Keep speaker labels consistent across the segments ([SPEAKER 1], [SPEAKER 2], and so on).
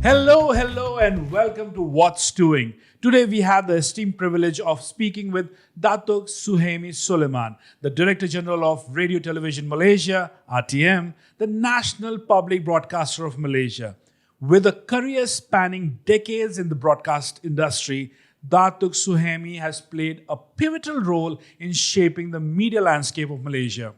[SPEAKER 1] Hello, and welcome to What's Doing. Today we have the esteemed privilege of speaking with Datuk Suhaimi Sulaiman, the Director General of Radio Television Malaysia, RTM, the national public broadcaster of Malaysia. With a career spanning decades in the broadcast industry, Datuk Suhaimi has played a pivotal role in shaping the media landscape of Malaysia.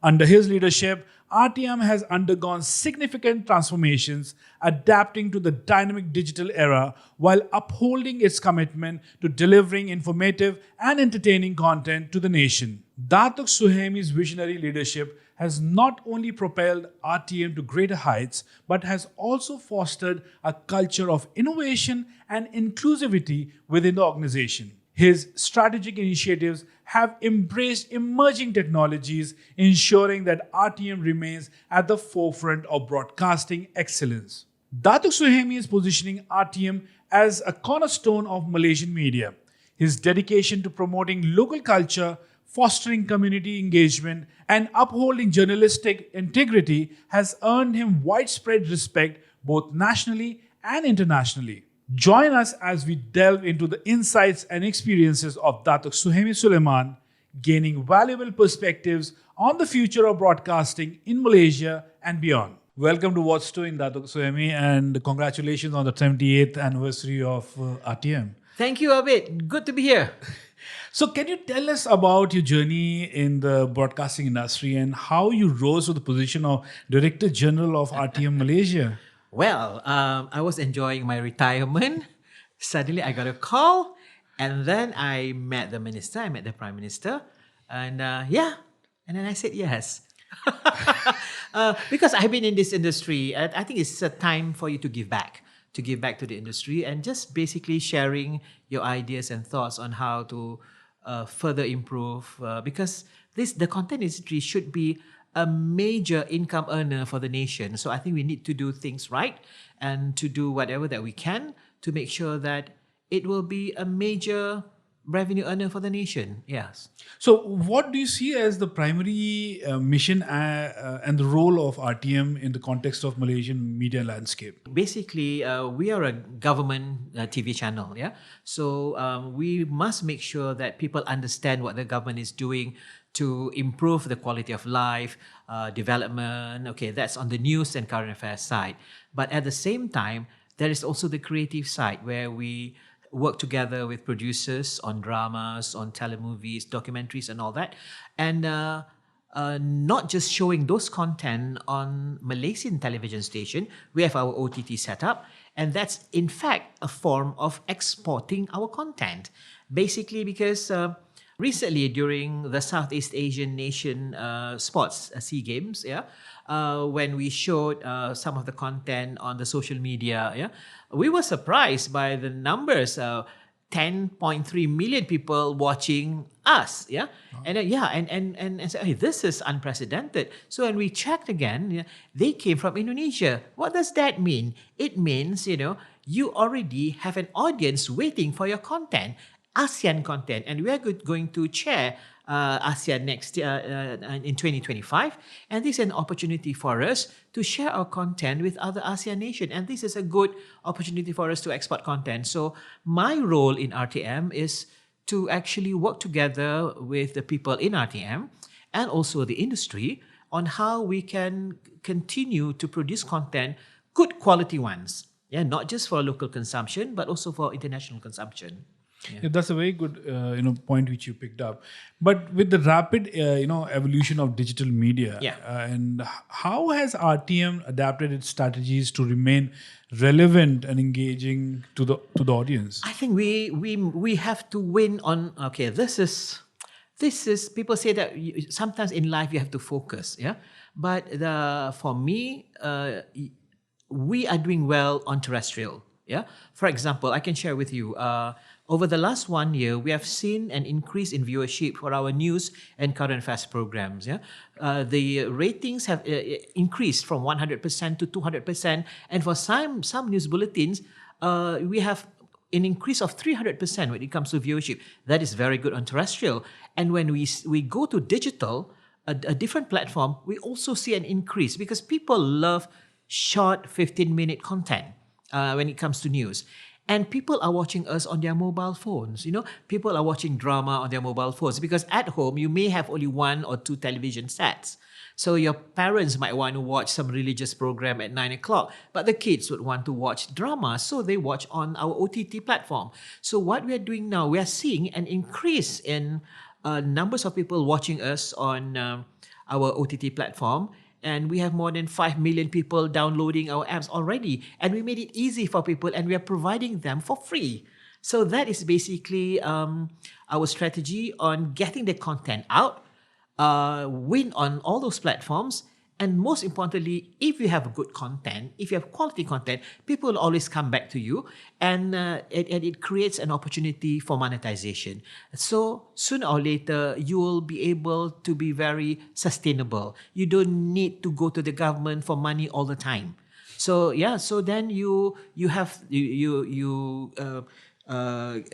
[SPEAKER 1] Under his leadership, RTM has undergone significant transformations, adapting to the dynamic digital era while upholding its commitment to delivering informative and entertaining content to the nation. Datuk Suhaimi's visionary leadership has not only propelled RTM to greater heights, but has also fostered a culture of innovation and inclusivity within the organization. His strategic initiatives have embraced emerging technologies, ensuring that RTM remains at the forefront of broadcasting excellence. Datuk Suhaimi is positioning RTM as a cornerstone of Malaysian media. His dedication to promoting local culture, fostering community engagement, and upholding journalistic integrity has earned him widespread respect both nationally and internationally. Join us as we delve into the insights and experiences of Datuk Suhaimi Sulaiman, gaining valuable perspectives on the future of broadcasting in Malaysia and beyond. Welcome to What's Doing, Datuk Suhaimi, and congratulations on the 78th anniversary of RTM.
[SPEAKER 2] Thank you, Abid. Good to be here.
[SPEAKER 1] So can you tell us about your journey in the broadcasting industry and how you rose to the position of Director General of RTM Malaysia?
[SPEAKER 2] Well, I was enjoying my retirement. Suddenly I got a call, and then I met the minister, I met the Prime Minister, and and then I said yes. Because I've been in this industry, I think it's a time for you to give back to the industry, and just basically sharing your ideas and thoughts on how to further improve, because the content industry should be a major income earner for the nation. So I think we need to do things right and to do whatever that we can to make sure that it will be a major revenue earner for the nation. Yes.
[SPEAKER 1] So what do you see as the primary mission and the role of RTM in the context of Malaysian media landscape?
[SPEAKER 2] Basically, we are a government TV channel, yeah? So we must make sure that people understand what the government is doing to improve the quality of life, development. Okay, that's on the news and current affairs side. But at the same time, there is also the creative side where we work together with producers on dramas, on telemovies, documentaries and all that. And not just showing those content on Malaysian television station. We have our OTT setup, and that's in fact a form of exporting our content. Basically because recently, during the Southeast Asian nation sports, SEA Games, when we showed some of the content on the social media, we were surprised by the numbers. 10.3 million people watching us, and said, hey, this is unprecedented. So when we checked again, they came from Indonesia. What does that mean? It means, you already have an audience waiting for your content. ASEAN content, and we are going to chair ASEAN next in 2025, and this is an opportunity for us to share our content with other ASEAN nations, and this is a good opportunity for us to export content. So my role in RTM is to actually work together with the people in RTM and also the industry on how we can continue to produce content, good quality ones, not just for local consumption but also for international consumption.
[SPEAKER 1] Yeah, that's a very good point which you picked up. But with the rapid evolution of digital media, and how has RTM adapted its strategies to remain relevant and engaging to the audience?
[SPEAKER 2] I think we have to win on. Okay, this is people say that sometimes in life you have to focus, But for me, we are doing well on terrestrial. For example, I can share with you. Over the last 1 year, we have seen an increase in viewership for our news and current affairs programs. The ratings have increased from 100% to 200%, and for some news bulletins, we have an increase of 300% when it comes to viewership. That is very good on terrestrial. And when we go to digital, a different platform, we also see an increase because people love short 15-minute content. when it comes to news. And people are watching us on their mobile phones. People are watching drama on their mobile phones because at home you may have only 1 or 2 television sets. So your parents might want to watch some religious program at 9 o'clock, but the kids would want to watch drama, so they watch on our OTT platform. So what we are doing now, we are seeing an increase in numbers of people watching us on our OTT platform. And we have more than 5 million people downloading our apps already. And we made it easy for people and we are providing them for free. So that is basically our strategy on getting the content out, win on all those platforms. And most importantly, if you have good content, if you have quality content, people will always come back to you, and it creates an opportunity for monetization. So sooner or later, you will be able to be very sustainable. You don't need to go to the government for money all the time. So yeah, so then you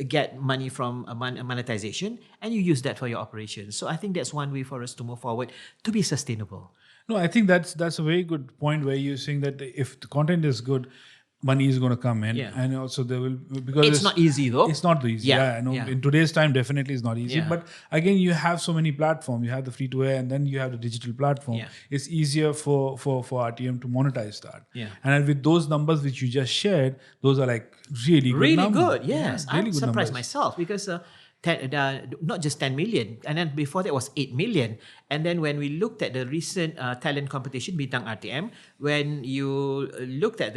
[SPEAKER 2] get money from monetization, and you use that for your operations. So I think that's one way for us to move forward to be sustainable.
[SPEAKER 1] No, I think that's a very good point where you're saying that if the content is good, money is going to come in, and also there will, because
[SPEAKER 2] it's not easy though.
[SPEAKER 1] It's not easy. I know in today's time, definitely it's not easy. But again, you have so many platforms. You have the free to air, and then you have the digital platform. It's easier for RTM to monetize that. And with those numbers which you just shared, those are like really good.
[SPEAKER 2] Yes,
[SPEAKER 1] really
[SPEAKER 2] I'm
[SPEAKER 1] good
[SPEAKER 2] surprised
[SPEAKER 1] numbers.
[SPEAKER 2] myself because. Not just 10 million, and then before that was 8 million. And then when we looked at the recent talent competition, Bintang RTM, when you looked at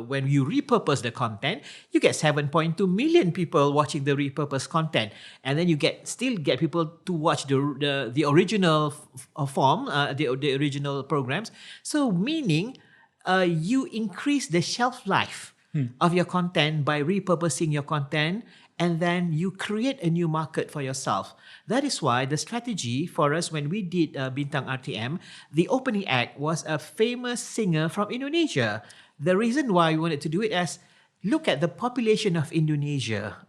[SPEAKER 2] when you repurpose the content, you get 7.2 million people watching the repurposed content, and then you still get people to watch the original form, the original programs. So meaning, you increase the shelf life of your content by repurposing your content. And then you create a new market for yourself. That is why the strategy for us when we did Bintang RTM, the opening act was a famous singer from Indonesia. The reason why we wanted to do it is look at the population of Indonesia.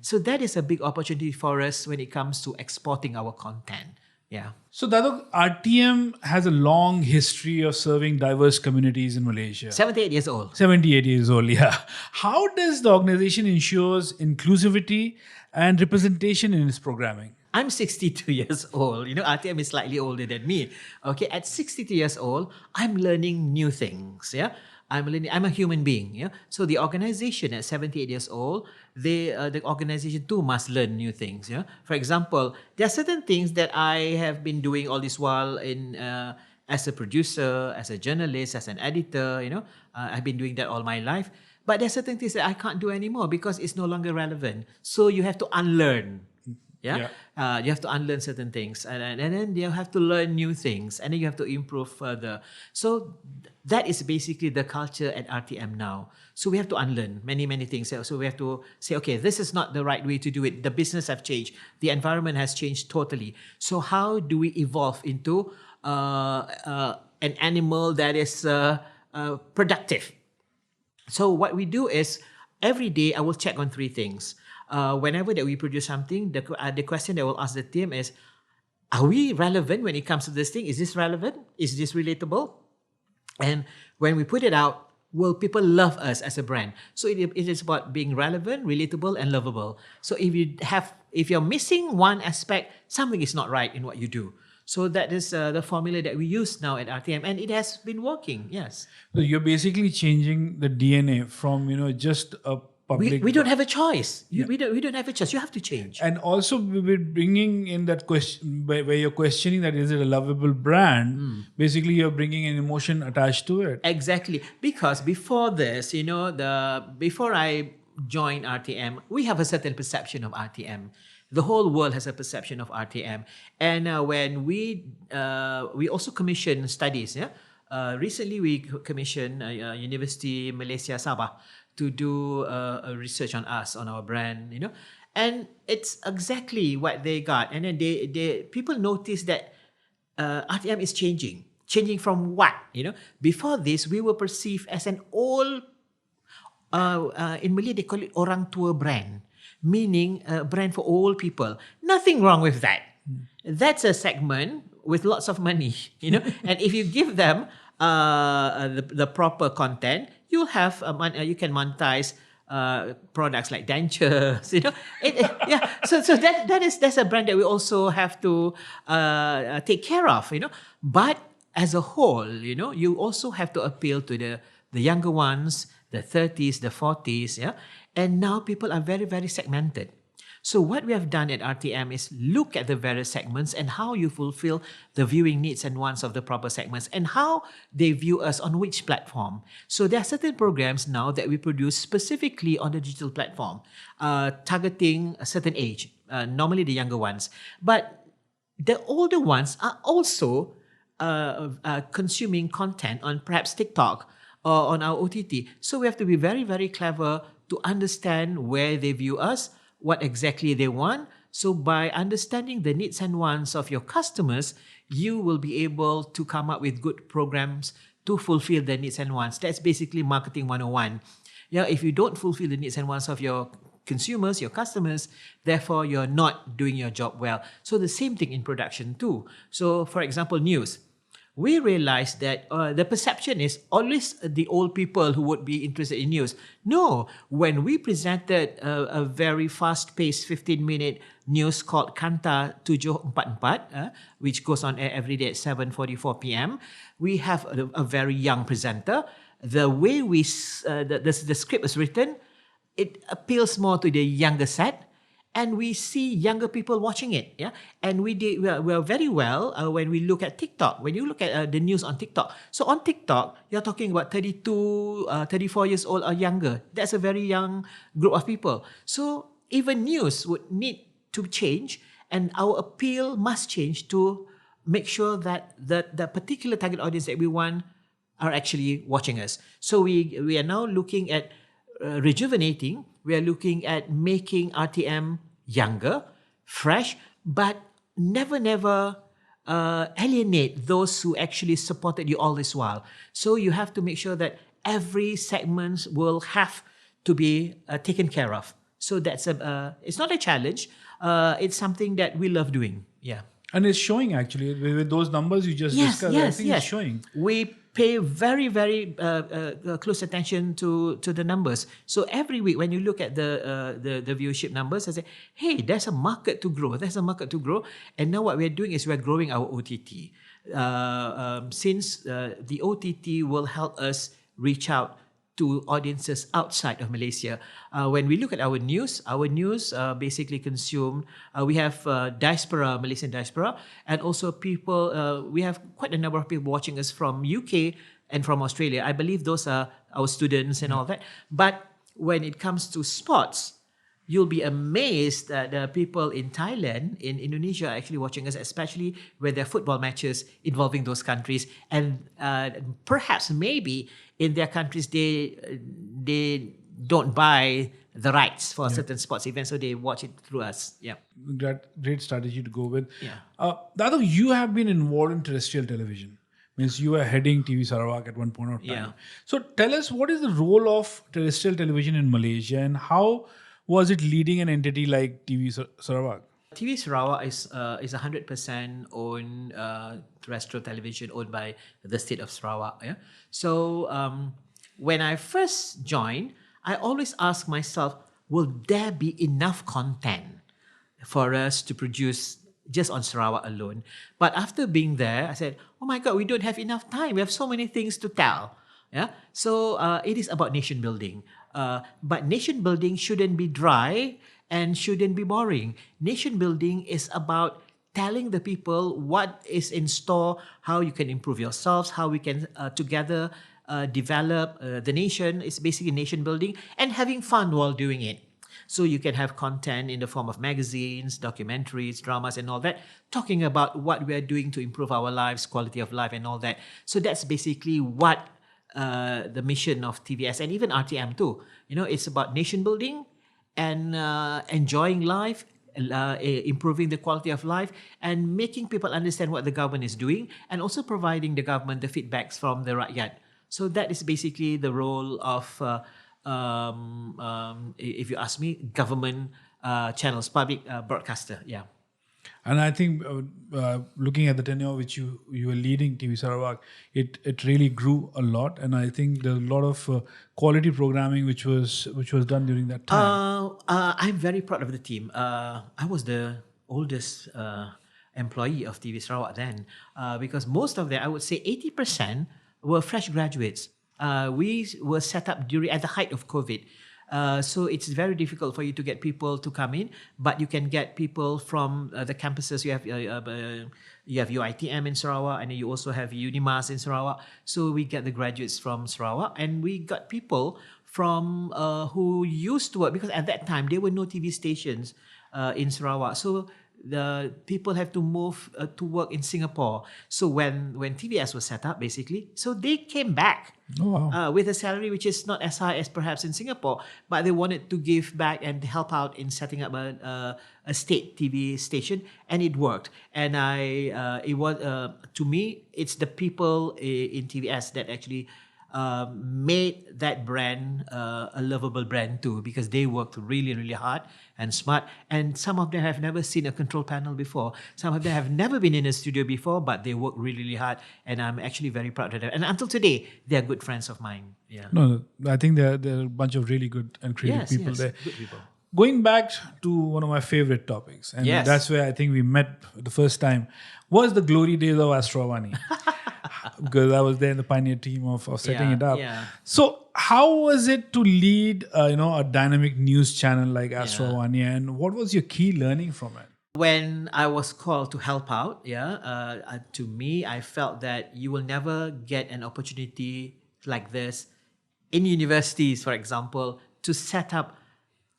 [SPEAKER 2] So that is a big opportunity for us when it comes to exporting our content.
[SPEAKER 1] So Datuk, RTM has a long history of serving diverse communities in Malaysia.
[SPEAKER 2] 78 years old.
[SPEAKER 1] 78 years old, yeah. How does the organization ensures inclusivity and representation in its programming?
[SPEAKER 2] I'm 62 years old. RTM is slightly older than me. Okay, at 62 years old, I'm learning new things. I'm a human being. So the organization at 78 years old, the organization too must learn new things. For example, there are certain things that I have been doing all this while as a producer, as a journalist, as an editor. I've been doing that all my life. But there are certain things that I can't do anymore because it's no longer relevant. So you have to unlearn. You have to unlearn certain things, and then you have to learn new things, and then you have to improve further. So that is basically the culture at RTM now. So we have to unlearn many things. So we have to say, okay, this is not the right way to do it. The business have changed. The environment has changed totally. So how do we evolve into an animal that is productive? So what we do is every day I will check on 3 things. Whenever that we produce something, the question that we'll ask the team is, are we relevant when it comes to this thing? Is this relevant? Is this relatable? And when we put it out, will people love us as a brand? So it is about being relevant, relatable, and lovable. So if you're missing one aspect, something is not right in what you do. So that is the formula that we use now at RTM, and it has been working. Yes.
[SPEAKER 1] So you're basically changing the DNA from just a public.
[SPEAKER 2] We don't have a choice. We don't have a choice. You have to change.
[SPEAKER 1] And also we're bringing in that question where you're questioning that is it a lovable brand? Basically, you're bringing an emotion attached to it.
[SPEAKER 2] Exactly, because before this, before I joined RTM, we have a certain perception of RTM. The whole world has a perception of RTM, and when we also commission studies. Recently, we commissioned University Malaysia Sabah to do a research on us, on our brand, and it's exactly what they got. And then they people notice that RTM is changing from what? Before this, we were perceived as an old, in Malay they call it orang tua brand, meaning a brand for old people. Nothing wrong with that. That's a segment with lots of money, and if you give them the proper content, you'll have you can monetize products like dentures, yeah. So that's a brand that we also have to take care of, But as a whole, you also have to appeal to the younger ones, the 30s, the 40s, yeah. And now people are very, very segmented. So what we have done at RTM is look at the various segments and how you fulfill the viewing needs and wants of the proper segments and how they view us on which platform. So there are certain programs now that we produce specifically on the digital platform, targeting a certain age, normally the younger ones. But the older ones are also consuming content on perhaps TikTok or on our OTT. So we have to be very, very clever to understand where they view us, what exactly they want. So by understanding the needs and wants of your customers, you will be able to come up with good programs to fulfill their needs and wants. That's basically marketing 101. Yeah, if you don't fulfill the needs and wants of your consumers, your customers, therefore you're not doing your job well. So the same thing in production too. So for example, news. We realized that the perception is always the old people who would be interested in news. No, when we presented a very fast-paced 15-minute news called Kanta 744, which goes on air every day at 7:44 p.m., we have a very young presenter. The way the script is written, it appeals more to the younger set. And we see younger people watching it, yeah. And we are very well when we look at TikTok. When you look at the news on TikTok, so on TikTok, you're talking about 32, 34 years old or younger. That's a very young group of people. So even news would need to change, and our appeal must change to make sure that the particular target audience that we want are actually watching us. So we are now looking at rejuvenating. We are looking at making RTM younger, fresh, but never alienate those who actually supported you all this while. So you have to make sure that every segment will have to be taken care of. So that's it's not a challenge. It's something that we love doing. Yeah.
[SPEAKER 1] And it's showing actually with those numbers you just discussed. I think it's showing.
[SPEAKER 2] We pay very, very close attention to the numbers. So every week when you look at the viewership numbers, I say, hey, there's a market to grow. There's a market to grow. And now what we're doing is we're growing our OTT. Since the OTT will help us reach out to audiences outside of Malaysia. When we look at our news basically consume, we have diaspora, Malaysian diaspora, and also people, we have quite a number of people watching us from UK and from Australia. I believe those are our students and all that. But when it comes to sports, you'll be amazed that the people in Thailand, in Indonesia are actually watching us, especially when there are football matches involving those countries. And perhaps maybe in their countries, they don't buy the rights for certain sports events, so they watch it through us. Yeah.
[SPEAKER 1] Great strategy to go with.
[SPEAKER 2] Yeah.
[SPEAKER 1] Datuk, you have been involved in terrestrial television. Means you were heading TV Sarawak at one point of time.
[SPEAKER 2] Yeah.
[SPEAKER 1] So tell us, what is the role of terrestrial television in Malaysia and how was it leading an entity like TV Sarawak?
[SPEAKER 2] TV Sarawak is 100% owned terrestrial television owned by the state of Sarawak. Yeah. So when I first joined, I always ask myself, will there be enough content for us to produce just on Sarawak alone? But after being there, I said, oh my God, we don't have enough time. We have so many things to tell. Yeah. So it is about nation building. But nation building shouldn't be dry and shouldn't be boring. Nation building is about telling the people what is in store, how you can improve yourselves, how we can together develop the nation. It's basically nation building and having fun while doing it. So you can have content in the form of magazines, documentaries, dramas and all that, talking about what we are doing to improve our lives, quality of life and all that. So that's basically what the mission of TVS and even RTM too. It's about nation building and enjoying life, improving the quality of life and making people understand what the government is doing and also providing the government the feedbacks from the rakyat. So that is basically the role of, if you ask me, government channels, public broadcaster. Yeah.
[SPEAKER 1] And I think looking at the tenure which you were leading TV Sarawak, it really grew a lot, and I think there's a lot of quality programming which was done during that time.
[SPEAKER 2] I'm very proud of the team. I was the oldest employee of TV Sarawak then, because most of them, I would say 80%, were fresh graduates. We were set up at the height of COVID. So it's very difficult for you to get people to come in, but you can get people from the campuses. You have UITM in Sarawak, and you also have Unimas in Sarawak. So we get the graduates from Sarawak, and we got people from who used to work, because at that time there were no TV stations in Sarawak. So the people have to move to work in Singapore. So when TVS was set up, basically, so they came back with a salary which is not as high as perhaps in Singapore, but they wanted to give back and help out in setting up a state TV station, and it worked. And it was to me, it's the people in TVS that actually made that brand a lovable brand too, because they worked really, really hard and smart. And some of them have never seen a control panel before. Some of them have never been in a studio before, but they work really, really hard. And I'm actually very proud of them. And until today, they're good friends of mine. Yeah.
[SPEAKER 1] No, I think there are a bunch of really good and creative people there.
[SPEAKER 2] Good people.
[SPEAKER 1] Going back to one of my favorite topics, and that's where I think we met the first time, was the glory days of Astro. Because I was there in the pioneer team of setting it up.
[SPEAKER 2] Yeah.
[SPEAKER 1] So how was it to lead a dynamic news channel like Astro, and what was your key learning from it?
[SPEAKER 2] When I was called to help out, to me, I felt that you will never get an opportunity like this in universities, for example, to set up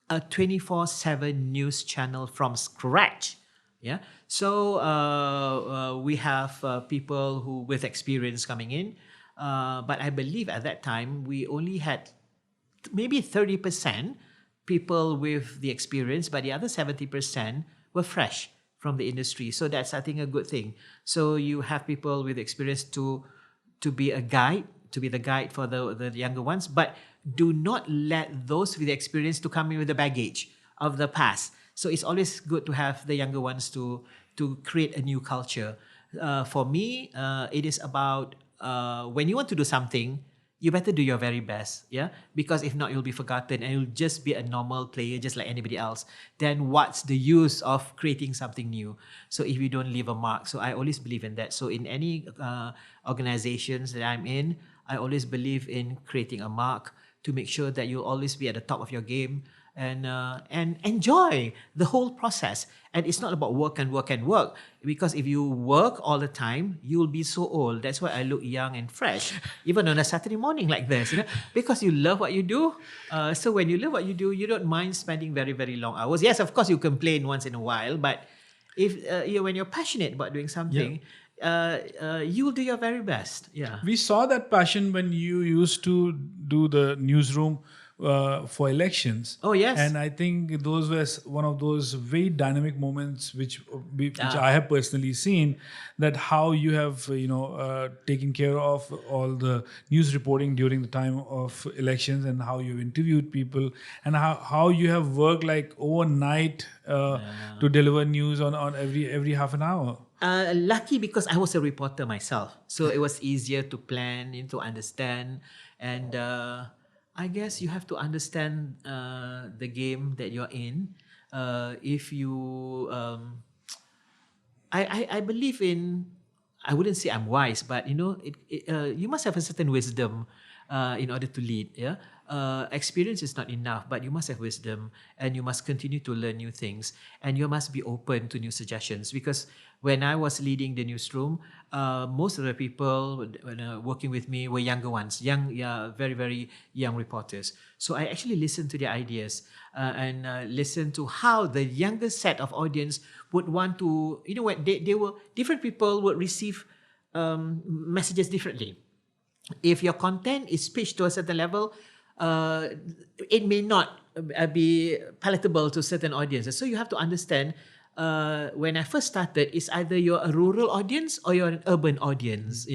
[SPEAKER 2] a 24/7 news channel from scratch. Yeah. So we have people who with experience coming in, but I believe at that time we only had maybe 30% people with the experience, but the other 70% were fresh from the industry. So that's, I think, a good thing. So you have people with experience to be a guide, to be the guide for the younger ones, but do not let those with experience to come in with the baggage of the past. So it's always good to have the younger ones to create a new culture. For me, it is about when you want to do something, you better do your very best, yeah? Because if not, you'll be forgotten and you'll just be a normal player just like anybody else. Then what's the use of creating something new? So if you don't leave a mark. So I always believe in that. So in any organizations that I'm in, I always believe in creating a mark to make sure that you'll always be at the top of your game, and enjoy the whole process. And it's not about work and work and work, because if you work all the time, you'll be so old. That's why I look young and fresh, even on a Saturday morning like this, because you love what you do. So when you love what you do, you don't mind spending very, very long hours. Yes, of course, you complain once in a while, but if when you're passionate about doing something, you will do your very best. Yeah,
[SPEAKER 1] we saw that passion when you used to do the newsroom for elections.
[SPEAKER 2] Oh yes.
[SPEAKER 1] And I think those were one of those very dynamic moments which I have personally seen, that how you have taken care of all the news reporting during the time of elections, and how you've interviewed people, and how you have worked like overnight to deliver news on every half an hour.
[SPEAKER 2] Lucky because I was a reporter myself, so it was easier to plan, to understand, and I guess you have to understand the game that you're in. If you, I believe in. I wouldn't say I'm wise, but you must have a certain wisdom in order to lead. Yeah, experience is not enough, but you must have wisdom, and you must continue to learn new things, and you must be open to new suggestions. Because when I was leading the newsroom, most of the people working with me were younger ones, very, very young reporters. So I actually listened to their ideas and listened to how the younger set of audience would want to, they were, different people would receive messages differently. If your content is pitched to a certain level, it may not be palatable to certain audiences. So you have to understand, when I first started, it's either you're a rural audience or you're an urban audience,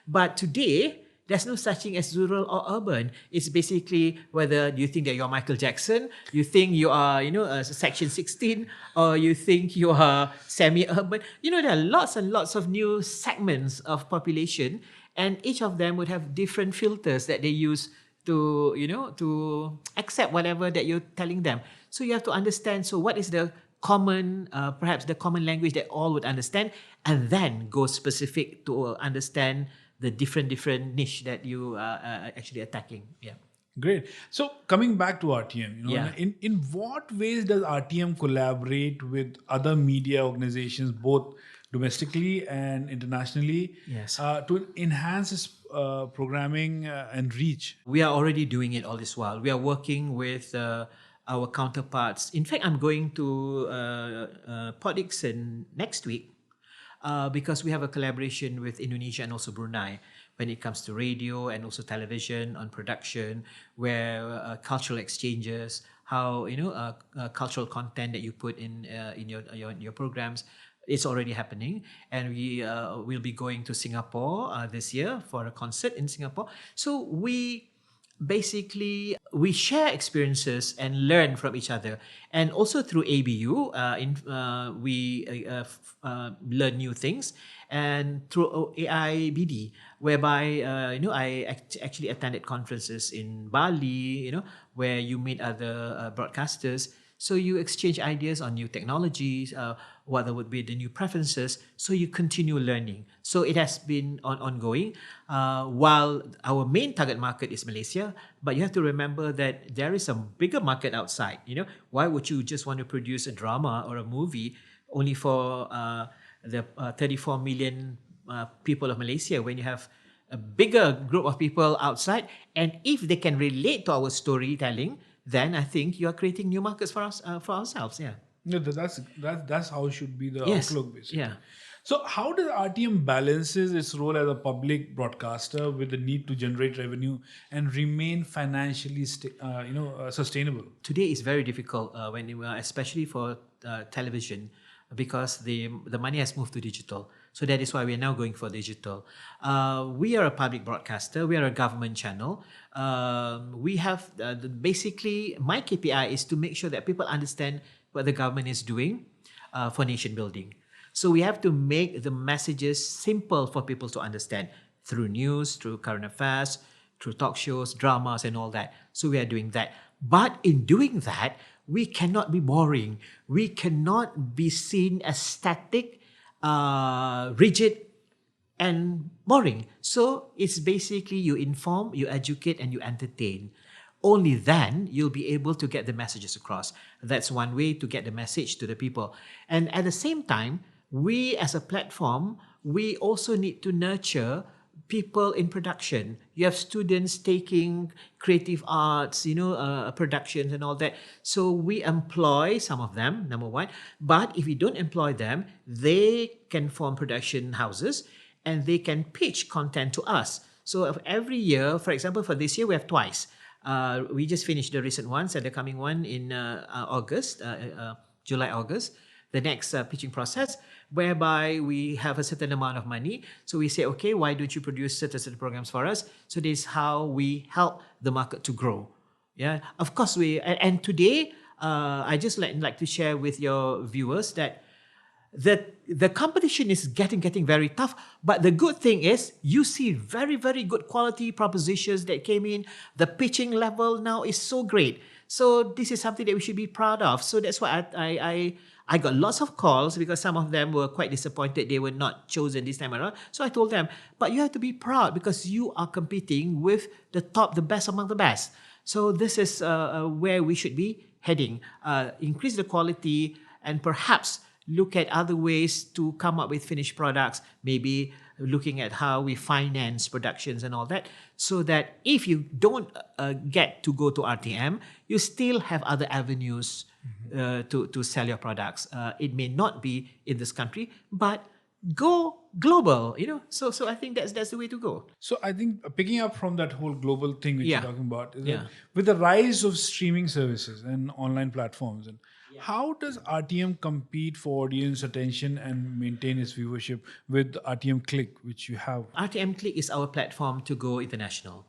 [SPEAKER 2] But today, there's no such thing as rural or urban. It's basically whether you think that you're Michael Jackson, you think you are, Section 16, or you think you are semi-urban. There are lots and lots of new segments of population, and each of them would have different filters that they use to, to accept whatever that you're telling them. So you have to understand, so what is the common, perhaps the common language that all would understand, and then go specific to understand the different niche that you are actually attacking. Yeah.
[SPEAKER 1] Great. So coming back to RTM,
[SPEAKER 2] Yeah.
[SPEAKER 1] in what ways does RTM collaborate with other media organizations, both domestically and internationally,
[SPEAKER 2] Yes.
[SPEAKER 1] to enhance its programming and reach?
[SPEAKER 2] We are already doing it all this while. We are working with our counterparts. In fact, I'm going to Port Dickson next week because we have a collaboration with Indonesia and also Brunei when it comes to radio and also television on production, where cultural exchanges, how cultural content that you put in your programs. It's already happening, and we will be going to Singapore this year for a concert in Singapore. So we share experiences and learn from each other, and also through ABU, we learn new things, and through AIBD, whereby I actually attended conferences in Bali, where you meet other broadcasters. So you exchange ideas on new technologies, what would be the new preferences. So you continue learning. So it has been ongoing. While our main target market is Malaysia, but you have to remember that there is a bigger market outside. Why would you just want to produce a drama or a movie only for the 34 million people of Malaysia when you have a bigger group of people outside? And if they can relate to our storytelling, then I think you are creating new markets for us, for ourselves. Yeah.
[SPEAKER 1] No, that's how it should be the
[SPEAKER 2] Yes.
[SPEAKER 1] outlook, basically.
[SPEAKER 2] Yeah.
[SPEAKER 1] So how does RTM balances its role as a public broadcaster with the need to generate revenue and remain financially sustainable?
[SPEAKER 2] Today is very difficult especially for television, because the money has moved to digital. So that is why we are now going for digital. We are a public broadcaster. We are a government channel. We have basically my KPI is to make sure that people understand what the government is doing for nation building. So we have to make the messages simple for people to understand through news, through current affairs, through talk shows, dramas, and all that. So we are doing that. But in doing that, we cannot be boring. We cannot be seen as static, rigid, and boring. So it's basically you inform, you educate, and you entertain. Only then you'll be able to get the messages across. That's one way to get the message to the people. And at the same time, we as a platform, we also need to nurture people in production. You have students taking creative arts, productions and all that. So we employ some of them, number one. But if we don't employ them, they can form production houses and they can pitch content to us. So every year, for example, for this year, we have twice. We just finished the recent ones and the coming one in August, July, August. The next pitching process, whereby we have a certain amount of money. So we say, okay, why don't you produce certain programs for us? So this is how we help the market to grow. Yeah, of course and today, I just like to share with your viewers that the competition is getting very tough. But the good thing is you see very, very good quality propositions that came in. The pitching level now is so great. So this is something that we should be proud of. So that's why I got lots of calls because some of them were quite disappointed they were not chosen this time around. So I told them, but you have to be proud because you are competing with the best among the best. So this is where we should be heading. Increase the quality and perhaps look at other ways to come up with finished products, maybe looking at how we finance productions and all that, so that if you don't get to go to RTM, you still have other avenues to sell your products. It may not be in this country, but go global, So I think that's the way to go.
[SPEAKER 1] So I think picking up from that whole global thing which
[SPEAKER 2] Yeah.
[SPEAKER 1] you're talking about, is
[SPEAKER 2] Yeah.
[SPEAKER 1] that with the rise of streaming services and online platforms, and How does RTM compete for audience attention and maintain its viewership with RTM Click, which you have?
[SPEAKER 2] RTM Click is our platform to go international.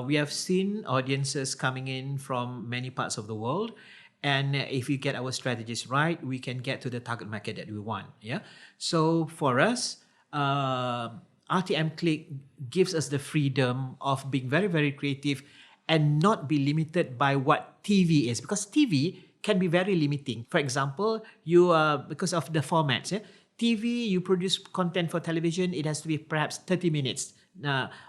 [SPEAKER 2] We have seen audiences coming in from many parts of the world, and if we get our strategies right, we can get to the target market that we want. Yeah. So for us, RTM Click gives us the freedom of being very, very creative and not be limited by what TV is, because TV can be very limiting. For example, because of the formats. TV, you produce content for television, it has to be perhaps 30 minutes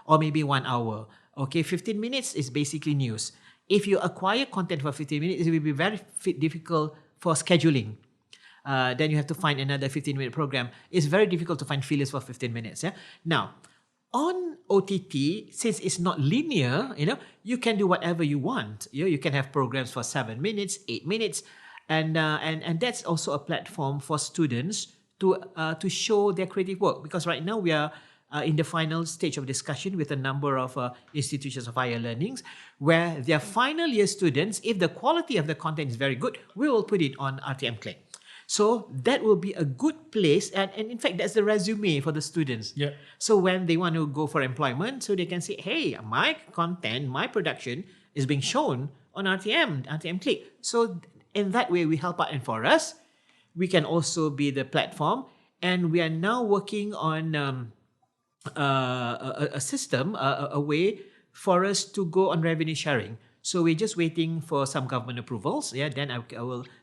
[SPEAKER 2] or maybe 1 hour. Okay, 15 minutes is basically news. If you acquire content for 15 minutes, it will be very difficult for scheduling. Then you have to find another 15-minute program. It's very difficult to find fillers for 15 minutes. Yeah? Now, on OTT, since it's not linear, you can do whatever you want. You can have programs for 7 minutes, 8 minutes, and that's also a platform for students to show their creative work. Because right now we are in the final stage of discussion with a number of institutions of higher learnings, where their final year students, if the quality of the content is very good, we will put it on RTM Click. So that will be a good place, and in fact, that's the resume for the students.
[SPEAKER 1] Yeah.
[SPEAKER 2] So when they want to go for employment, so they can say, hey, my content, my production is being shown on RTM Click. So in that way, we help out. And for us, we can also be the platform. And we are now working on a system, a way for us to go on revenue sharing. So we're just waiting for some government approvals. Yeah, then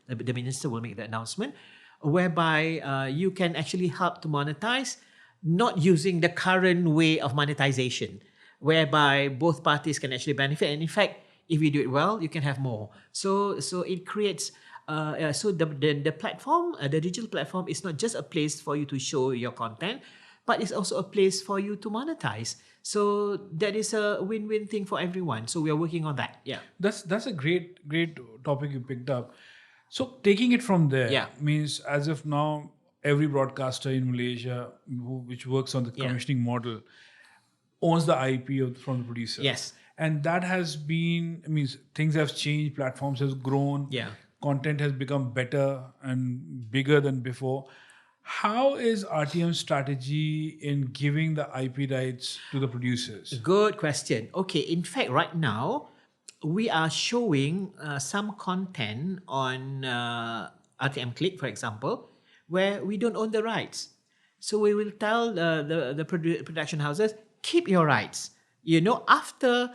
[SPEAKER 2] the minister will make the announcement, whereby you can actually help to monetize, not using the current way of monetization, whereby both parties can actually benefit. And in fact, if you do it well, you can have more. So it creates. So the platform, the digital platform, is not just a place for you to show your content, but it's also a place for you to monetize. So that is a win-win thing for everyone. So we are working on that. Yeah.
[SPEAKER 1] That's a great topic you picked up. So taking it from there means, as of now, every broadcaster in Malaysia which works on the commissioning model owns the IP from the producer.
[SPEAKER 2] Yes.
[SPEAKER 1] And that has been, things have changed, platforms have grown, content has become better and bigger than before. How is RTM's strategy in giving the IP rights to the producers?
[SPEAKER 2] Good question. Okay, in fact, right now, we are showing some content on RTM Click, for example, where we don't own the rights. So we will tell the production houses, keep your rights. After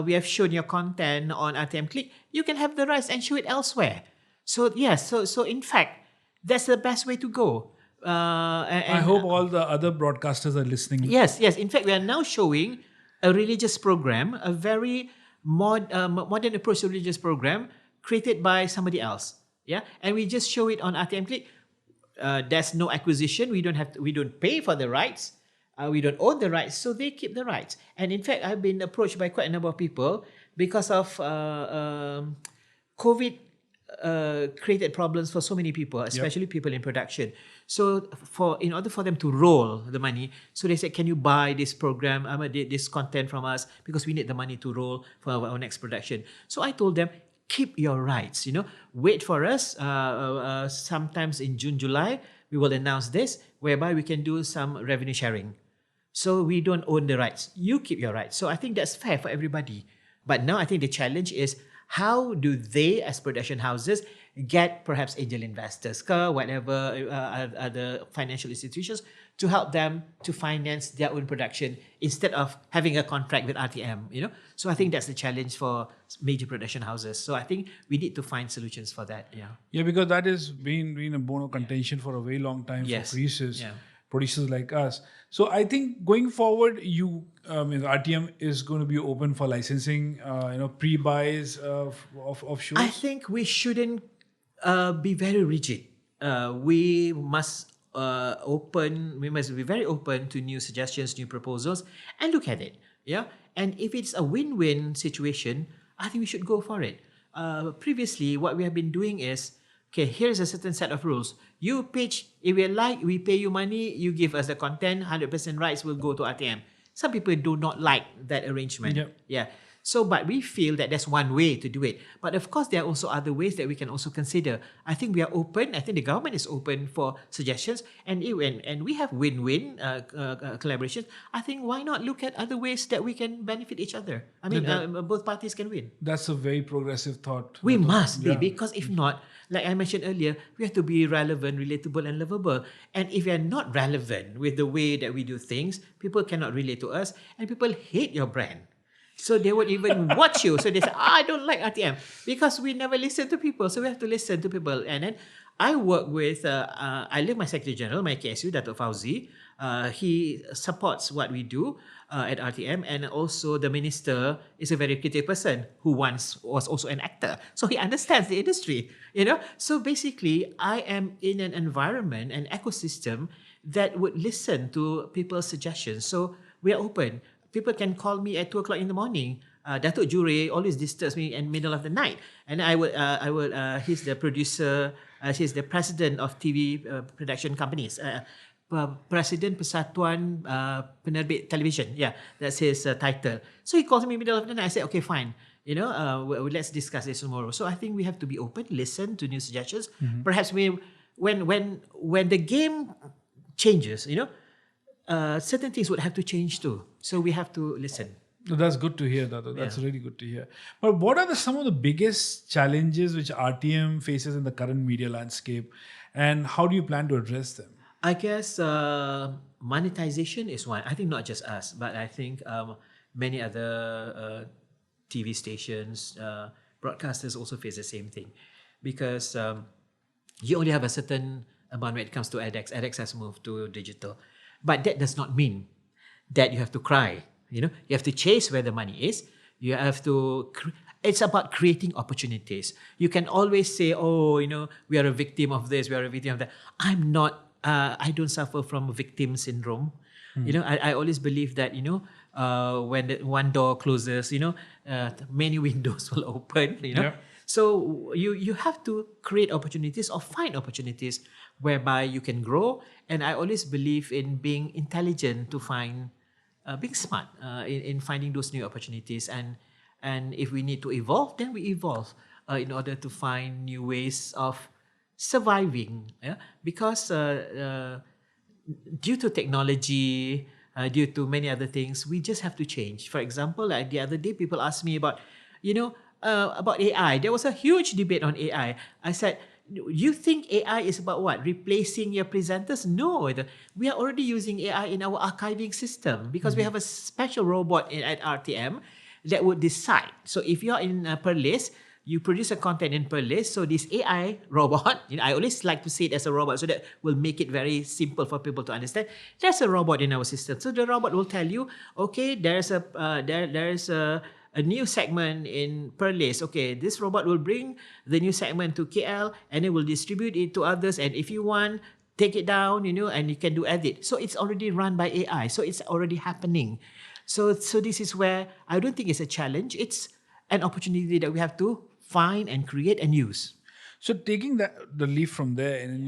[SPEAKER 2] we have shown your content on RTM Click, you can have the rights and show it elsewhere. So yes, so in fact, that's the best way to go.
[SPEAKER 1] I hope all the other broadcasters are listening.
[SPEAKER 2] Yes. In fact, we are now showing a religious program, a very modern approach to religious program created by somebody else. Yeah, and we just show it on RTM Click. There's no acquisition. We don't pay for the rights. We don't own the rights, so they keep the rights. And in fact, I've been approached by quite a number of people because of COVID. Created problems for so many people, especially people in production. So in order for them to roll the money, so they said, can you buy this program, this content from us, because we need the money to roll for our next production. So I told them, keep your rights, wait for us. Sometimes in June, July, we will announce this, whereby we can do some revenue sharing. So we don't own the rights. You keep your rights. So I think that's fair for everybody. But now I think the challenge is, how do they, as production houses, get perhaps angel investors, whatever other financial institutions, to help them to finance their own production instead of having a contract with RTM, So I think that's the challenge for major production houses. So I think we need to find solutions for that.
[SPEAKER 1] Yeah, because that has been a bone of contention for a very long time for producers like us. So I think going forward, RTM is going to be open for licensing, pre-buys of shows.
[SPEAKER 2] I think we shouldn't be very rigid. We must be very open to new suggestions, new proposals, and look at it. Yeah, and if it's a win-win situation, I think we should go for it. Previously, what we have been doing is, okay, here's a certain set of rules. You pitch, if we like, we pay you money, you give us the content, 100% rights will go to RTM. Some people do not like that arrangement. Yeah. So, but we feel that that's one way to do it. But of course, there are also other ways that we can also consider. I think we are open. I think the government is open for suggestions, and we have win-win collaborations. I think why not look at other ways that we can benefit each other? I mean, both parties can win.
[SPEAKER 1] That's a very progressive thought.
[SPEAKER 2] We must be, because if not, like I mentioned earlier, we have to be relevant, relatable, and lovable. And if we are not relevant with the way that we do things, people cannot relate to us, and people hate your brand. So they won't even watch you. So they say, I don't like RTM, because we never listen to people. So we have to listen to people. And then I work with, I live my Secretary General, my KSU, Datuk Fauzi. He supports what we do at RTM, and also the minister is a very creative person who once was also an actor. So he understands the industry, So basically, I am in an environment, an ecosystem that would listen to people's suggestions. So we are open. People can call me at 2 o'clock in the morning. Datuk Jure always disturbs me in the middle of the night. And he's the producer, he's the president of TV production companies. President Persatuan Penerbit Television. Yeah, that's his title. So he calls me in the middle of the night. I said, okay, fine. Let's discuss this tomorrow. So I think we have to be open, listen to new suggestions. Perhaps when the game changes, certain things would have to change too. So we have to listen.
[SPEAKER 1] That's good to hear, Dato. That's really good to hear. But what are some of the biggest challenges which RTM faces in the current media landscape, and how do you plan to address them?
[SPEAKER 2] I guess monetization is one. I think not just us, but I think many other TV stations, broadcasters also face the same thing, because you only have a certain amount when it comes to edX. edX has moved to digital, but that does not mean that you have to cry. You have to chase where the money is. You have to. It's about creating opportunities. You can always say, "Oh, we are a victim of this. We are a victim of that." I'm not. I don't suffer from victim syndrome. I always believe that when one door closes, many windows will open. So you have to create opportunities or find opportunities whereby you can grow. And I always believe in being intelligent to find, being smart in finding those new opportunities. And if we need to evolve, then we evolve in order to find new ways of surviving. Because due to technology, due to many other things, we just have to change. For example, like the other day, people asked me about AI. There was a huge debate on AI. I said, you think AI is about what? Replacing your presenters? No. We are already using AI in our archiving system, because we have a special robot at RTM that would decide. So if you're in Perlis, you produce a content in Perlis. So this AI robot, I always like to say it as a robot, so that will make it very simple for people to understand. There's a robot in our system. So the robot will tell you, okay, there's a new segment in Perlis. Okay, this robot will bring the new segment to KL, and it will distribute it to others. And if you want, take it down, and you can do edit. So it's already run by AI. So it's already happening. So this is where I don't think it's a challenge. It's an opportunity that we have to find and create and use.
[SPEAKER 1] So taking the leaf from there, and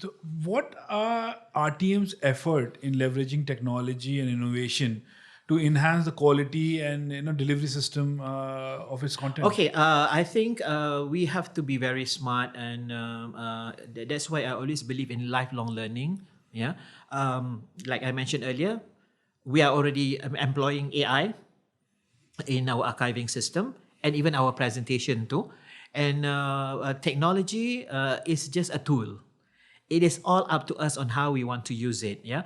[SPEAKER 1] so what are RTM's effort in leveraging technology and innovation to enhance the quality and delivery system of its content?
[SPEAKER 2] Okay, I think we have to be very smart, and that's why I always believe in lifelong learning. Yeah, like I mentioned earlier, we are already employing AI in our archiving system and even our presentation too. And technology is just a tool. It is all up to us on how we want to use it. Yeah.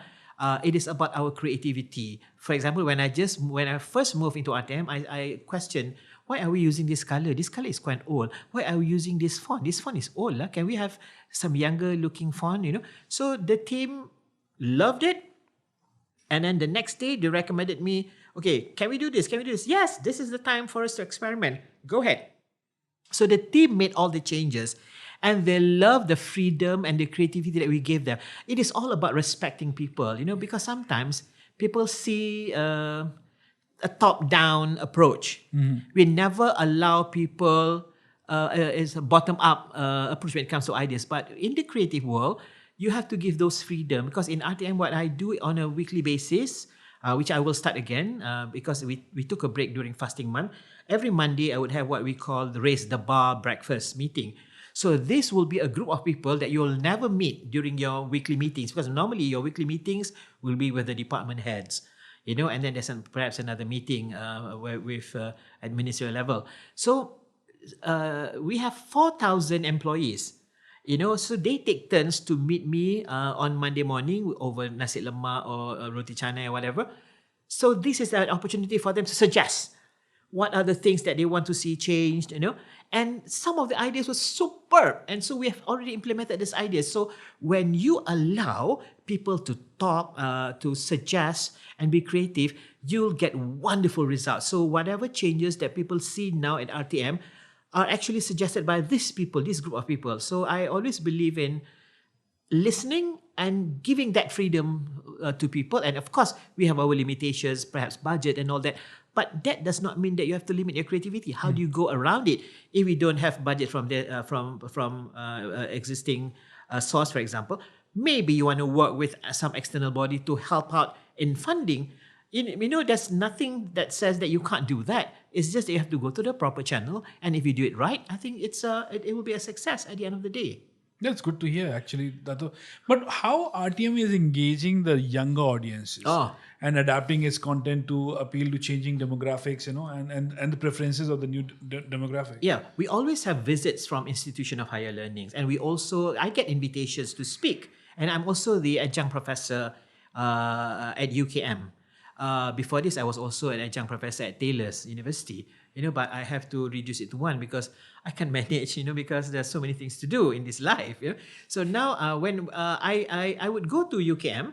[SPEAKER 2] It is about our creativity. For example, when I first moved into RTM, I questioned, why are we using this color? This color is quite old. Why are we using this font? This font is old. Can we have some younger looking font? So the team loved it. And then the next day, they recommended me, okay, can we do this? Can we do this? Yes, this is the time for us to experiment. Go ahead. So the team made all the changes, and they love the freedom and the creativity that we gave them. It is all about respecting people, because sometimes people see a top-down approach. We never allow people is a bottom-up approach when it comes to ideas. But in the creative world, you have to give those freedom, because in RTM, what I do on a weekly basis, which I will start again because we took a break during fasting month. Every Monday, I would have what we call the Raise the Bar breakfast meeting. So this will be a group of people that you'll never meet during your weekly meetings, because normally your weekly meetings will be with the department heads, and then there's perhaps another meeting with at ministerial level. So we have 4,000 employees. So they take turns to meet me on Monday morning over nasi lemak or roti canai or whatever. So this is an opportunity for them to suggest what are the things that they want to see changed, And some of the ideas were superb. And so we have already implemented these ideas. So when you allow people to talk, to suggest and be creative, you'll get wonderful results. So whatever changes that people see now at RTM are actually suggested by these people, this group of people. So I always believe in listening and giving that freedom to people. And of course, we have our limitations, perhaps budget and all that. But that does not mean that you have to limit your creativity. How do you go around it if we don't have budget from the from existing source, for example? Maybe you want to work with some external body to help out in funding. There's nothing that says that you can't do that. It's just that you have to go to the proper channel, and if you do it right, I think it will be a success at the end of the day.
[SPEAKER 1] That's good to hear, actually, Dato. But how RTM is engaging the younger audiences and adapting its content to appeal to changing demographics, and the preferences of the new demographic?
[SPEAKER 2] Yeah, we always have visits from Institution of Higher Learnings, and I get invitations to speak, and I'm also the adjunct professor at UKM. Before this, I was also an adjunct professor at Taylor's University. But I have to reduce it to one because I can't manage, because there's so many things to do in this life. So now when I would go to UKM,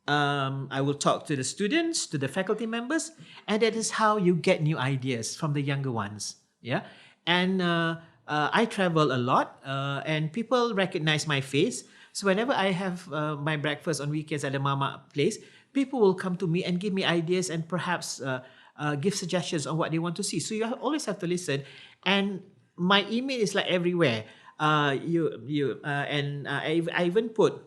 [SPEAKER 2] I will talk to the students, to the faculty members, and that is how you get new ideas from the younger ones. Yeah, and I travel a lot, and people recognize my face. So whenever I have my breakfast on weekends at the Mama place, people will come to me and give me ideas and perhaps give suggestions on what they want to see. So you always have to listen. And my email is like everywhere. I even put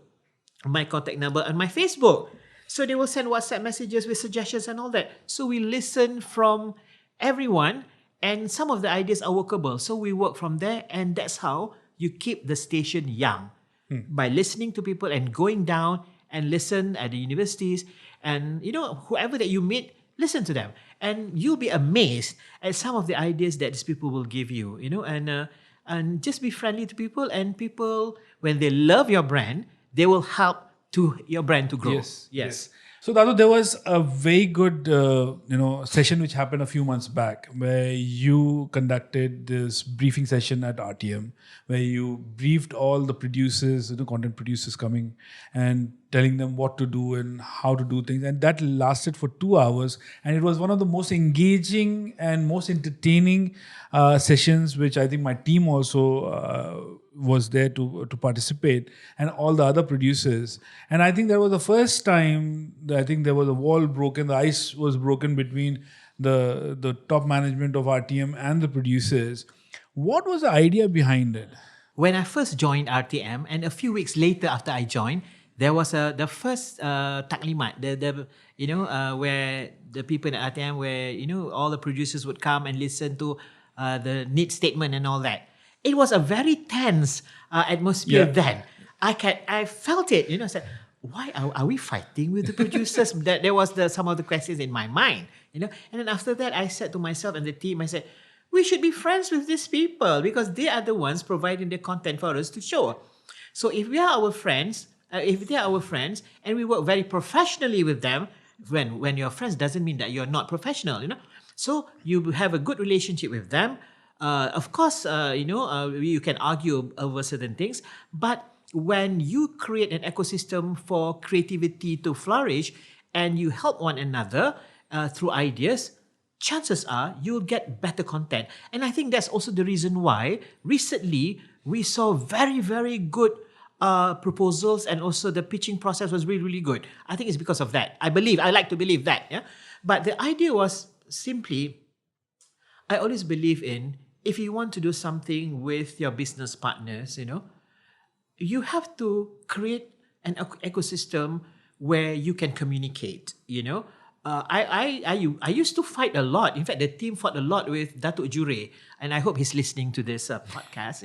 [SPEAKER 2] my contact number on my Facebook. So they will send WhatsApp messages with suggestions and all that. So we listen from everyone, and some of the ideas are workable. So we work from there, and that's how you keep the station young. By listening to people and going down and listen at the universities, and whoever that you meet, listen to them, and you'll be amazed at some of the ideas that these people will give you. And just be friendly to people, and people, when they love your brand, they will help to your brand to grow. Yes.
[SPEAKER 1] So Dato, there was a very good session which happened a few months back where you conducted this briefing session at RTM, where you briefed all the producers, content producers coming and telling them what to do and how to do things, and that lasted for 2 hours, and it was one of the most engaging and most entertaining sessions, which I think my team also was there to participate, and all the other producers. And I think that was the first time that I think there was a wall broken, the ice was broken between the top management of RTM and the producers. What was the idea behind it?
[SPEAKER 2] When I first joined RTM, and a few weeks later after I joined, there was the first taklimat, where the people in RTM, where all the producers would come and listen to the need statement and all that. It was a very tense atmosphere then. I felt it. I said, why are we fighting with the producers? There was some of the questions in my mind. And then after that, I said to myself and the team, I said, we should be friends with these people because they are the ones providing the content for us to show. So if we are our friends, if they are our friends, and we work very professionally with them, when you're friends doesn't mean that you're not professional, So you have a good relationship with them. Of course, you can argue over certain things, but when you create an ecosystem for creativity to flourish and you help one another through ideas, chances are you'll get better content. And I think that's also the reason why recently we saw very, very good proposals, and also the pitching process was really, really good. I think it's because of that. I like to believe that. Yeah? But the idea was simply, I always believe in, if you want to do something with your business partners, you have to create an ecosystem where you can communicate, I used to fight a lot. In fact, the team fought a lot with Datuk Jure, and I hope he's listening to this podcast.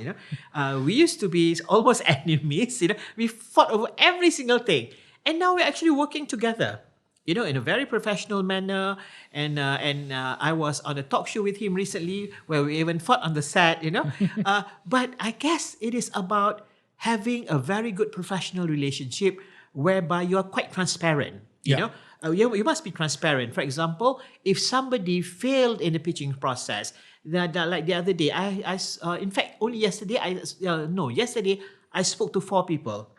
[SPEAKER 2] We used to be almost enemies. We fought over every single thing, and now we're actually working together. In a very professional manner, and I was on a talk show with him recently where we even fought on the set. But I guess it is about having a very good professional relationship whereby you are quite transparent. You must be transparent. For example, if somebody failed in the pitching process, like the other day, in fact, only yesterday, yesterday I spoke to 4 people.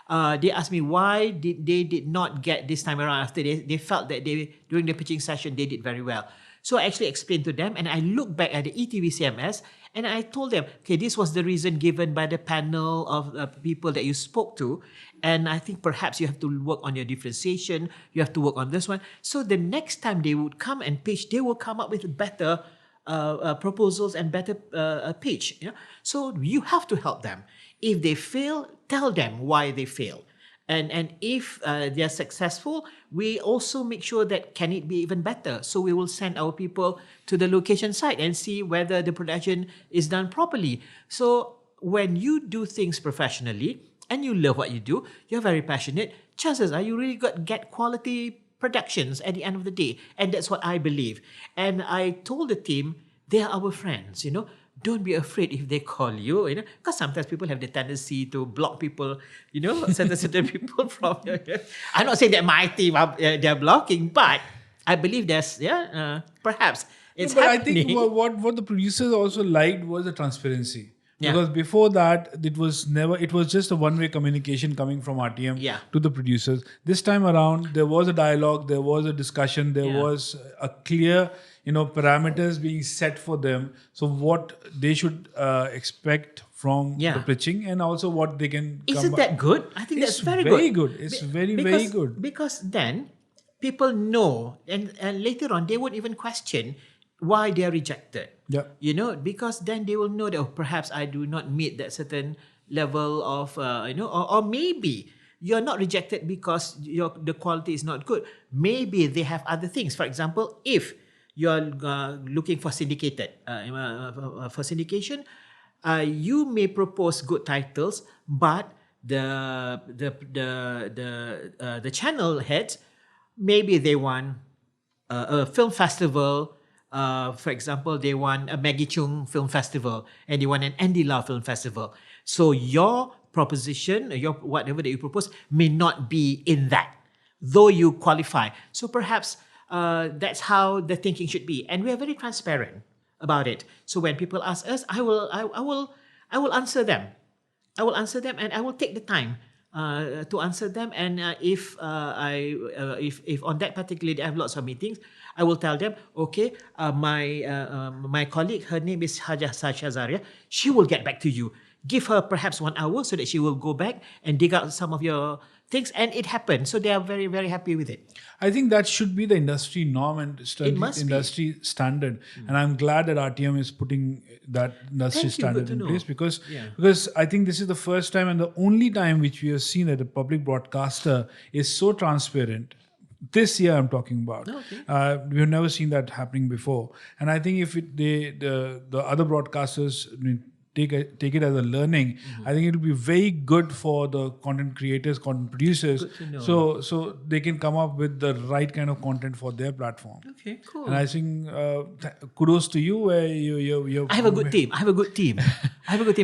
[SPEAKER 2] They asked me why they did not get this time around after they felt that during the pitching session, they did very well. So I actually explained to them, and I looked back at the ETV-CMS, and I told them, okay, this was the reason given by the panel of people that you spoke to, and I think perhaps you have to work on your differentiation, you have to work on this one. So the next time they would come and pitch, they will come up with better proposals and better pitch. So you have to help them. If they fail, tell them why they fail. And if they are successful, we also make sure that can it be even better. So we will send our people to the location site and see whether the production is done properly. So when you do things professionally and you love what you do, you're very passionate, chances are you really get quality productions at the end of the day. And that's what I believe. And I told the team, they are our friends, Don't be afraid if they call you, because sometimes people have the tendency to block people, certain people from. I'm not saying that my team they're blocking, but I believe there's perhaps it's happening.
[SPEAKER 1] I think what the producers also liked was the transparency.
[SPEAKER 2] Yeah.
[SPEAKER 1] Because before that, it was just a one-way communication coming from RTM to the producers. This time around, there was a dialogue, there was a discussion, there was a clear, parameters being set for them. So what they should expect from the pitching, and also what they can.
[SPEAKER 2] Isn't that good? I think that's very good.
[SPEAKER 1] It's very good.
[SPEAKER 2] Because then people know, and later on they won't even question why they are rejected.
[SPEAKER 1] Yeah.
[SPEAKER 2] Because then they will know that perhaps I do not meet that certain level of, or maybe you're not rejected because the quality is not good. Maybe they have other things. For example, if you're looking for syndicated, for syndication, you may propose good titles, but the channel heads, maybe they want a film festival. For example, they want a Maggie Chung Film Festival and they want an Andy Lau Film Festival. So your proposition, whatever that you propose, may not be in that, though you qualify. So perhaps that's how the thinking should be, and we are very transparent about it. So when people ask us, I will answer them. I will answer them, and I will take the time to answer them. And if on that particular day I have lots of meetings, I will tell them, okay, my colleague, her name is Hajah Sasha Zaria, she will get back to you. Give her perhaps 1 hour so that she will go back and dig out some of your things. And it happened. So they are very, very happy with it.
[SPEAKER 1] I think that should be the industry norm and industry standard. And I'm glad that RTM is putting that industry standard in place because I think this is the first time and the only time which we have seen that a public broadcaster is so transparent. This year I'm talking about. We have never seen that happening before. And I think if the other broadcasters take it as a learning, I think it will be very good for the content creators, content producers, so they can come up with the right kind of content for their platform.
[SPEAKER 2] Okay, cool.
[SPEAKER 1] And I think kudos to you. Where you
[SPEAKER 2] I have a good team.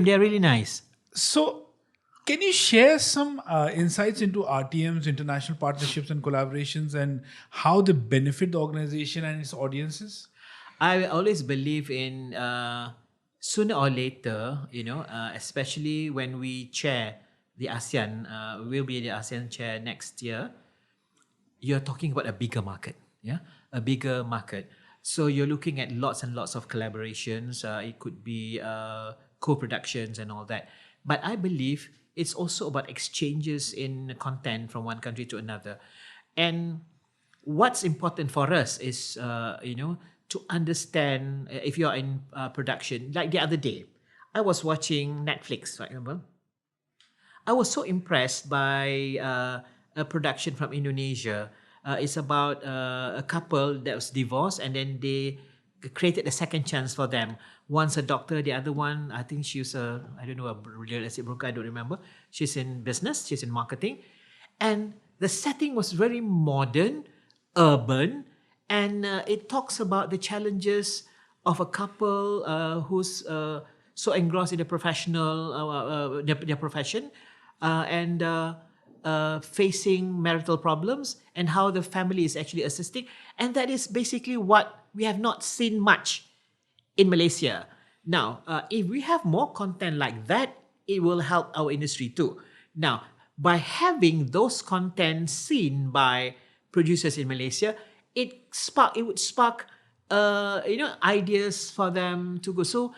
[SPEAKER 2] They are really nice.
[SPEAKER 1] So, can you share some insights into RTM's international partnerships and collaborations and how they benefit the organization and its audiences?
[SPEAKER 2] I always believe in sooner or later, especially when we chair the ASEAN, we'll be the ASEAN chair next year, you're talking about a bigger market, a bigger market. So you're looking at lots and lots of collaborations. It could be co-productions and all that. But I believe it's also about exchanges in content from one country to another. And what's important for us is, to understand if you're in production. Like the other day, I was watching Netflix, for example. I was so impressed by a production from Indonesia. It's about a couple that was divorced, and then they created a second chance for them. One's a doctor, the other one, I think she's a real estate broker, I don't remember. She's in business, she's in marketing. And the setting was very modern, urban, and it talks about the challenges of a couple who's so engrossed in the their profession, and facing marital problems, and how the family is actually assisting. And that is basically what we have not seen much in Malaysia. Now, if we have more content like that, it will help our industry too. Now, by having those content seen by producers in Malaysia, it would spark ideas for them to go. So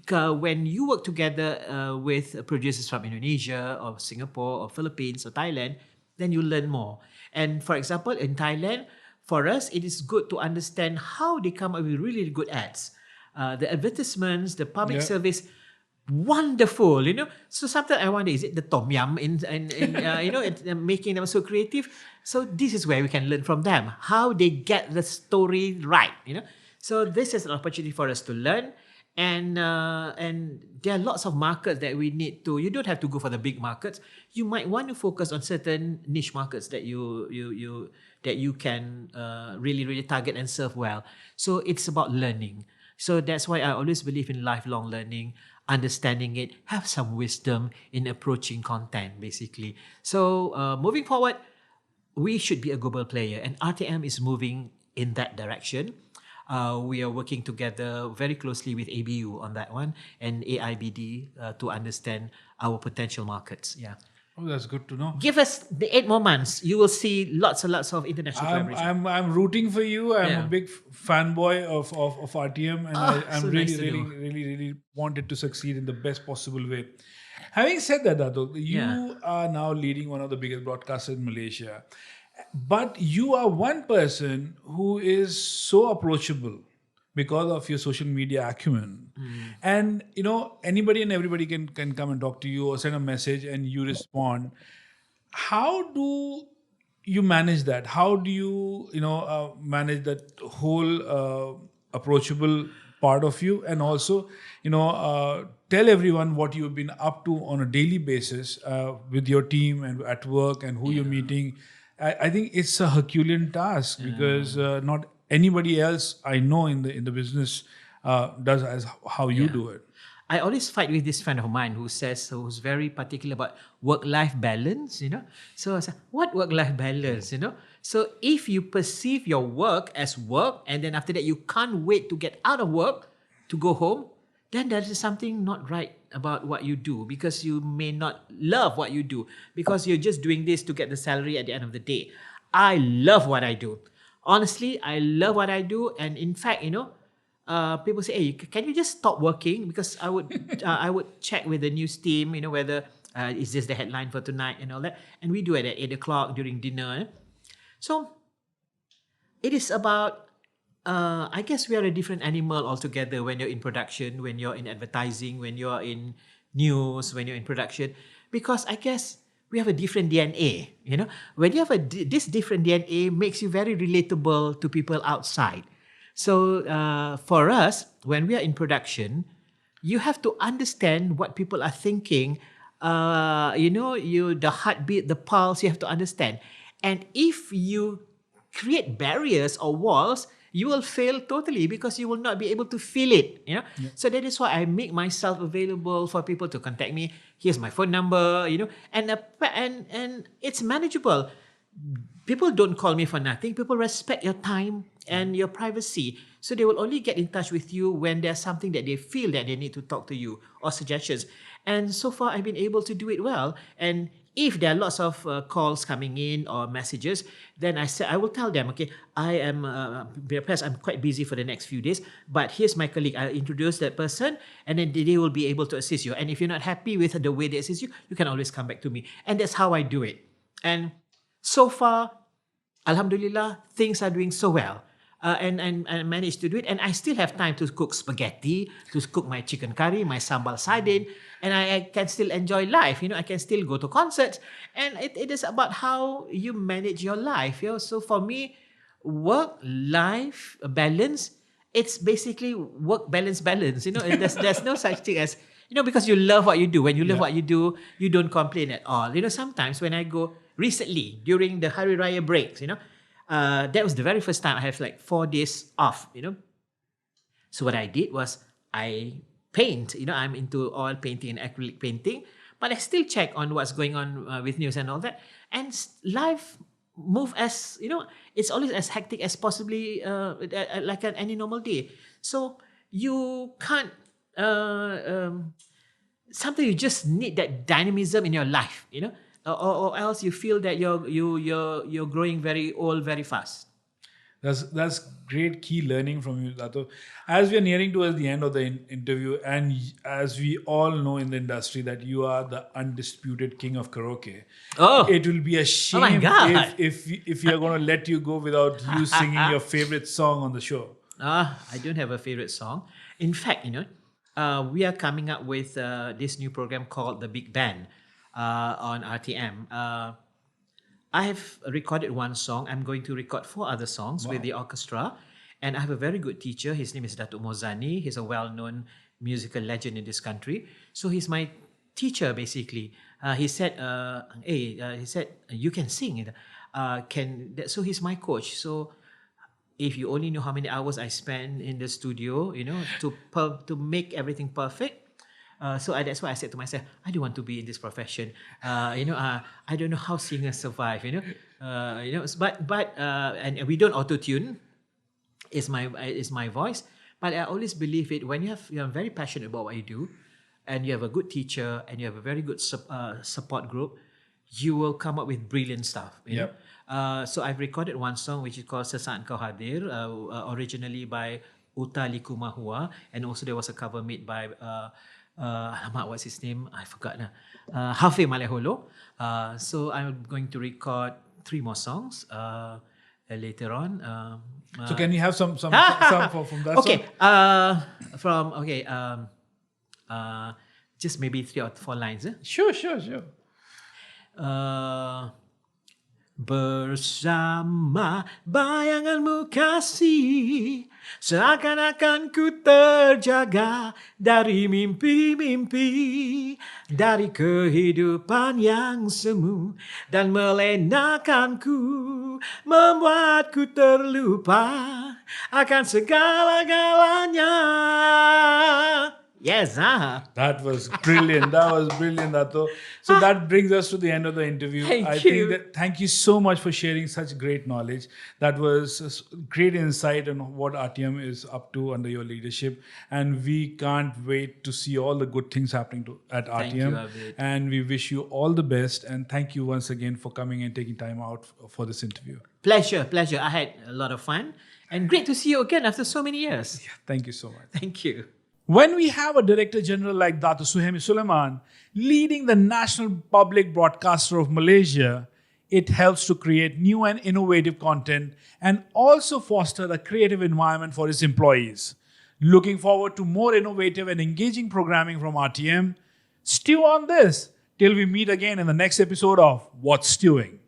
[SPEAKER 2] when you work together with producers from Indonesia or Singapore or Philippines or Thailand, then you learn more. And for example, in Thailand, for us, it is good to understand how they come up with really good ads. The advertisements, the public service, wonderful, So sometimes I wonder, is it the tom yum in making them so creative? So this is where we can learn from them, how they get the story right, So this is an opportunity for us to learn. And there are lots of markets that we need to. You don't have to go for the big markets. You might want to focus on certain niche markets that you can really target and serve well. So it's about learning. So that's why I always believe in lifelong learning, understanding it, have some wisdom in approaching content, basically. So moving forward, we should be a global player, and RTM is moving in that direction. We are working together very closely with ABU on that one, and AIBD to understand our potential markets. Yeah.
[SPEAKER 1] Oh, that's good to know.
[SPEAKER 2] Give us the 8 more months. You will see lots and lots of international collaboration.
[SPEAKER 1] I'm rooting for you. I'm a big fanboy of RTM, and I'm
[SPEAKER 2] so
[SPEAKER 1] really,
[SPEAKER 2] nice to know.
[SPEAKER 1] really wanted to succeed in the best possible way. Having said that, Datuk, you are now leading one of the biggest broadcasters in Malaysia. But you are one person who is so approachable because of your social media acumen. And, anybody and everybody can come and talk to you or send a message and you respond. How do you manage that? How do you, manage that whole approachable part of you? And also, tell everyone what you've been up to on a daily basis with your team and at work and who you're meeting. I think it's a Herculean task because not anybody else I know in the business does as how you do it.
[SPEAKER 2] I always fight with this friend of mine who's very particular about work-life balance, So I say, what work-life balance, So if you perceive your work as work, and then after that you can't wait to get out of work to go home, then there is something not right about what you do, because you may not love what you do, because you're just doing this to get the salary at the end of the day. I love what I do. Honestly, I love what I do. And in fact, people say, hey, can you just stop working? Because I would check with the news team, whether is this the headline for tonight and all that. And we do it at 8 o'clock during dinner. So it is about, I guess we are a different animal altogether when you're in production, when you're in advertising, when you're in news, when you're in production. Because I guess we have a different DNA, When you have this different DNA, makes you very relatable to people outside. So for us, when we are in production, you have to understand what people are thinking. The heartbeat, the pulse, you have to understand. And if you create barriers or walls, you will fail totally because you will not be able to feel it. So that is why I make myself available for people to contact me. Here's my phone number, and it's manageable. People don't call me for nothing. People respect your time and your privacy. So they will only get in touch with you when there's something that they feel that they need to talk to you or suggestions. And so far, I've been able to do it well. And if there are lots of calls coming in or messages, then I will tell them, okay, I am, perhaps I'm quite busy for the next few days, but here's my colleague. I'll introduce that person, and then they will be able to assist you. And if you're not happy with the way they assist you, you can always come back to me. And that's how I do it. And so far, Alhamdulillah, things are doing so well. and manage to do it. And I still have time to cook spaghetti, to cook my chicken curry, my sambal sardine, and I can still enjoy life. I can still go to concerts. And it is about how you manage your life. So for me, work-life balance, it's basically work balance. There's no such thing as, because you love what you do. When you love what you do, you don't complain at all. Sometimes when I go recently during the Hari Raya breaks, that was the very first time I have like 4 days off, So what I did was I paint, I'm into oil painting and acrylic painting, but I still check on what's going on with news and all that. And life move as, it's always as hectic as possibly like any normal day. So you can't, sometimes you just need that dynamism in your life, or else you feel that you're growing very old very fast.
[SPEAKER 1] That's great key learning from you, Dato. As we are nearing towards the end of the interview, and as we all know in the industry that you are the undisputed king of karaoke, it will be a shame if we are going to let you go without you singing your favorite song on the show.
[SPEAKER 2] I don't have a favorite song. In fact, we are coming up with this new program called The Big Band on RTM. I have recorded 1 song. I'm going to record 4 other songs with the orchestra. And I have a very good teacher. His name is Datuk Mozani. He's a well-known musical legend in this country. So he's my teacher, basically. He said, you can sing. So he's my coach. So if you only know how many hours I spend in the studio, to make everything perfect. So that's why I said to myself, I don't want to be in this profession. I don't know how singers survive. But and we don't auto-tune. It's my voice. But I always believe it when you're very passionate about what you do, and you have a good teacher and you have a very good support group, you will come up with brilliant stuff. So I've recorded 1 song which is called Sedang Kau Hadir, originally by Uta Likumahua, and also there was a cover made by what's his name? I forgot now. Hafiz Maleholo. So I'm going to record 3 more songs later on.
[SPEAKER 1] So can you have some from that song?
[SPEAKER 2] Just maybe 3 or 4 lines.
[SPEAKER 1] Sure.
[SPEAKER 2] Bersama bayanganmu kasih, seakan-akan ku terjaga dari mimpi-mimpi, dari kehidupan yang semu, dan melenakanku, membuatku terlupa akan segala-galanya. Yes,
[SPEAKER 1] That was brilliant. Dato. So that brings us to the end of the interview. Thank you so much for sharing such great knowledge. That was great insight on what RTM is up to under your leadership. And we can't wait to see all the good things happening at RTM.
[SPEAKER 2] Thank you, Abid.
[SPEAKER 1] And we wish you all the best. And thank you once again for coming and taking time out for this interview.
[SPEAKER 2] Pleasure. I had a lot of fun. And great to see you again after so many years.
[SPEAKER 1] Yeah, thank you so much.
[SPEAKER 2] Thank you.
[SPEAKER 1] When we have a Director General like Datuk Suhaimi Sulaiman leading the national public broadcaster of Malaysia, it helps to create new and innovative content and also foster a creative environment for its employees. Looking forward to more innovative and engaging programming from RTM. Stew on this till we meet again in the next episode of What's Stewing.